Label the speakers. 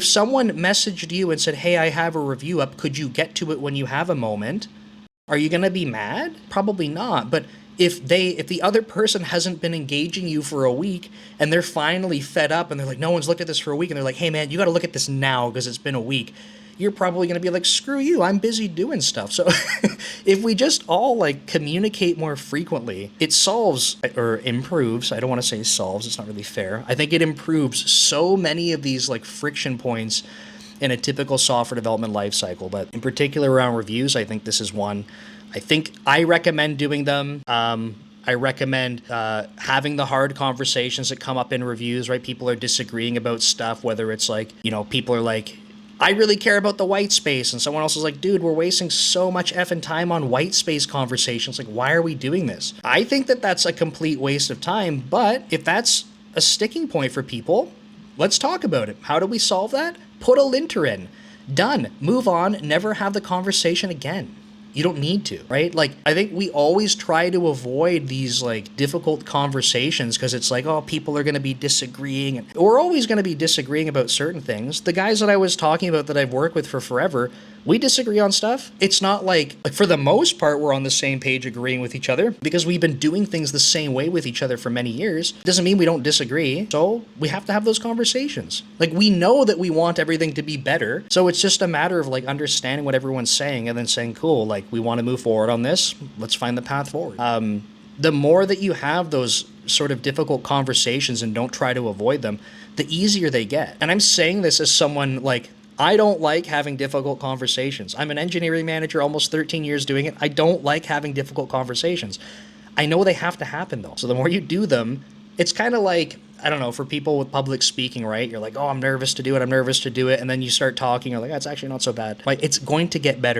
Speaker 1: If someone messaged you and said, hey, I have a review up, could you get to it when you have a moment? Are you going to be mad? Probably not. But if the other person hasn't been engaging you for a week and they're finally fed up and they're like, no one's looked at this for a week, and they're like, hey man, you got to look at this now because it's been a week, you're probably going to be like, screw you, I'm busy doing stuff. So if we just all like communicate more frequently, it solves or improves. I don't want to say solves, it's not really fair. I think it improves so many of these like friction points in a typical software development lifecycle. But in particular around reviews, I think this is one. I recommend doing them. I recommend having the hard conversations that come up in reviews, right? People are disagreeing about stuff, whether it's like, people are like, I really care about the white space, and someone else is like, dude, we're wasting so much effing time on white space conversations. Like, why are we doing this? I think that that's a complete waste of time, but if that's a sticking point for people, let's talk about it. How do we solve that? Put a linter in. Done. Move on. Never have the conversation again. You don't need to, right? Like, I think we always try to avoid these like difficult conversations because it's like, oh, people are going to be disagreeing. We're always going to be disagreeing about certain things. The guys that I was talking about that I've worked with for forever, we disagree on stuff. It's not like for the most part, we're on the same page agreeing with each other because we've been doing things the same way with each other for many years. Doesn't mean we don't disagree. So we have to have those conversations. Like, we know that we want everything to be better. So it's just a matter of like understanding what everyone's saying and then saying, cool, like, we want to move forward on this. Let's find the path forward. The more that you have those sort of difficult conversations and don't try to avoid them, the easier they get. And I'm saying this as someone like, I don't like having difficult conversations. I'm an engineering manager, almost 13 years doing it. I don't like having difficult conversations. I know they have to happen though. So the more you do them, it's kind of like, I don't know, for people with public speaking, right? You're like, oh, I'm nervous to do it. And then you start talking, you're like, that's actually not so bad. Like, it's going to get better.